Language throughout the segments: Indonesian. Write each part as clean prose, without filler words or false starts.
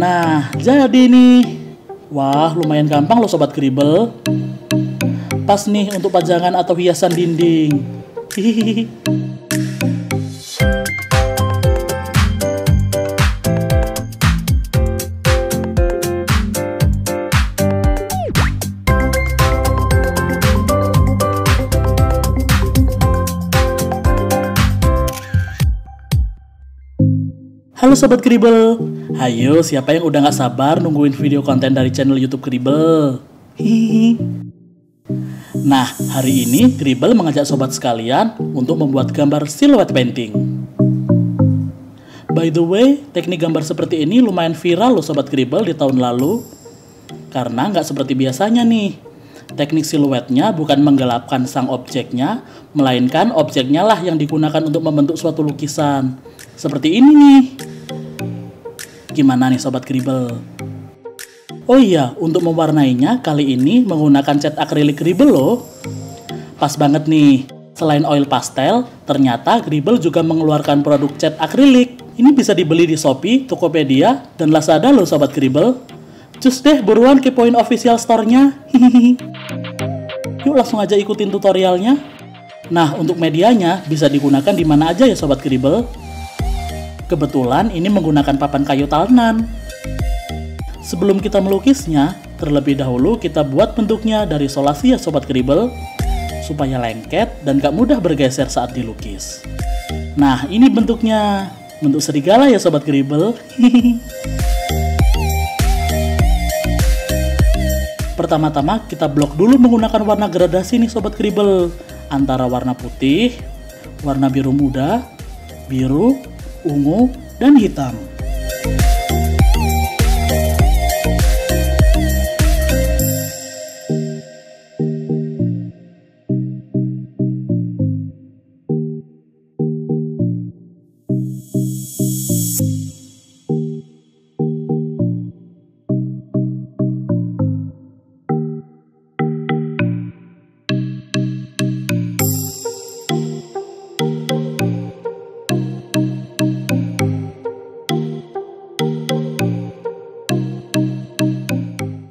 Nah, jadi nih. Wah, lumayan gampang loh Sobat Kribel. Pas nih untuk pajangan atau hiasan dinding. Hihihi. Halo Sobat Kribel, ayo siapa yang udah gak sabar nungguin video konten dari channel YouTube Kribel? Hihihi. Nah, hari ini Kribel mengajak sobat sekalian untuk membuat gambar silhouette painting. By the way, teknik gambar seperti ini lumayan viral loh Sobat Kribel di tahun lalu. Karena nggak seperti biasanya nih. Teknik siluetnya bukan menggelapkan sang objeknya, melainkan objeknya lah yang digunakan untuk membentuk suatu lukisan. Seperti ini nih. Gimana nih Sobat Kribel? Oh iya, untuk mewarnainya kali ini menggunakan cat akrilik Kribel loh. Pas banget nih. Selain oil pastel, ternyata Kribel juga mengeluarkan produk cat akrilik. Ini bisa dibeli di Shopee, Tokopedia, dan Lazada loh Sobat Kribel. Cus deh buruan kepoin official store-nya. Yuk langsung aja ikutin tutorialnya. Nah, untuk medianya bisa digunakan di mana aja ya Sobat Kribel. Kebetulan ini menggunakan papan kayu talenan. Sebelum kita melukisnya, terlebih dahulu kita buat bentuknya dari solasi ya Sobat Kribel, supaya lengket dan gak mudah bergeser saat dilukis. Nah, ini bentuknya. Bentuk serigala ya Sobat Kribel. Pertama-tama kita blok dulu menggunakan warna gradasi nih Sobat Kribel, antara warna putih, warna biru muda, biru, ungu, dan hitam.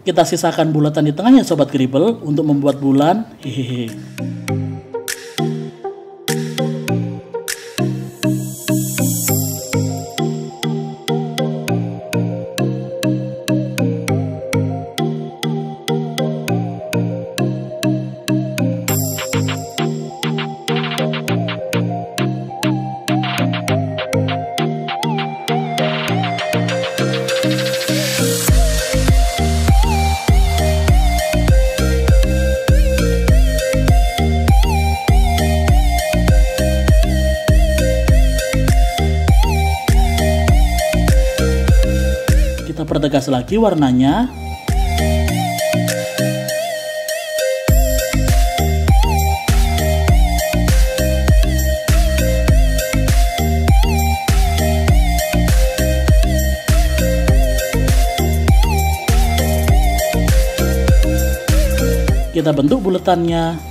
Kita sisakan bulatan di tengahnya Sobat Kribel untuk membuat bulan. Hehehe. Kita pertegas lagi warnanya. Kita bentuk buletannya.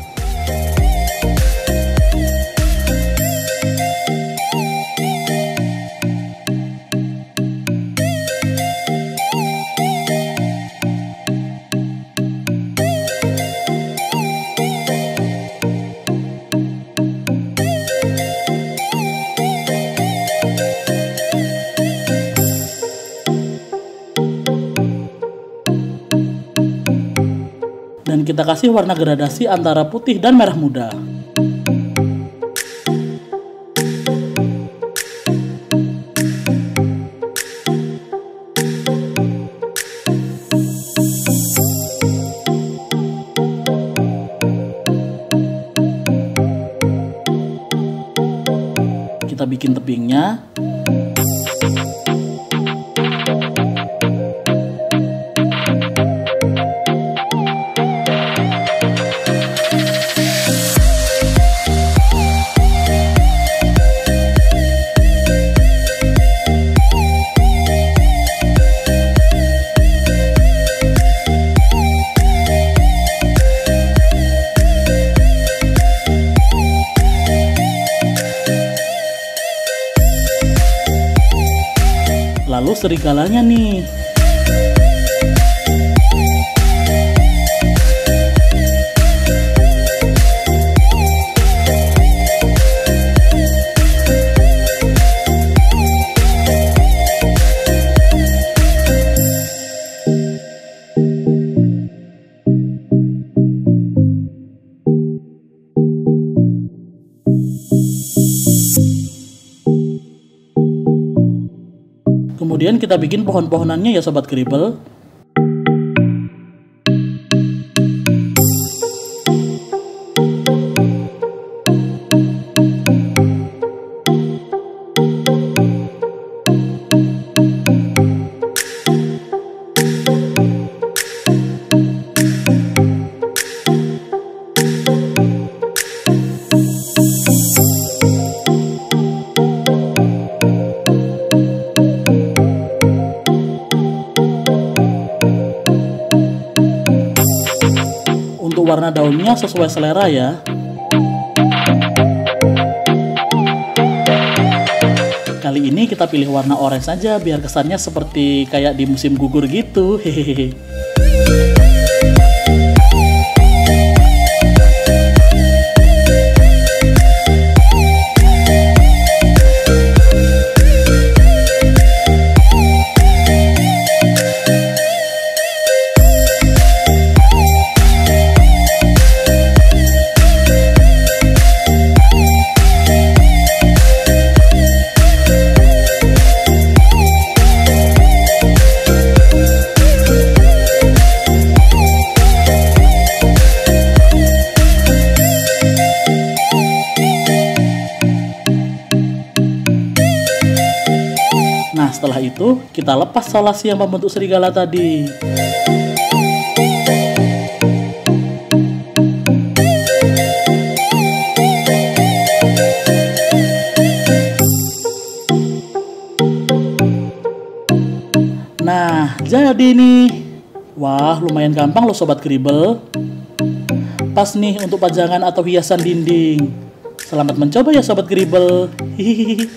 Dan kita kasih warna gradasi antara putih dan merah muda. Kita bikin tebingnya. Lalu serigalanya nih. Kemudian kita bikin pohon-pohonannya ya Sobat Kribel. Untuk warna daunnya sesuai selera ya. Kali ini kita pilih warna orange saja biar kesannya seperti kayak di musim gugur gitu. Hehehe. Nah, setelah itu kita lepas solasi yang membentuk serigala tadi. Nah, jadi nih. Wah, lumayan gampang loh Sobat Kribel. Pas nih untuk pajangan atau hiasan dinding. Selamat mencoba ya Sobat Kribel. Hihihi.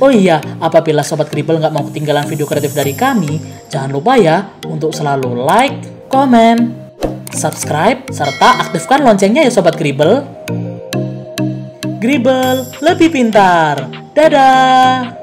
Oh iya, apabila Sobat Kribel nggak mau ketinggalan video kreatif dari kami, jangan lupa ya untuk selalu like, komen, subscribe, serta aktifkan loncengnya ya Sobat Kribel. Kribel lebih pintar. Dadah!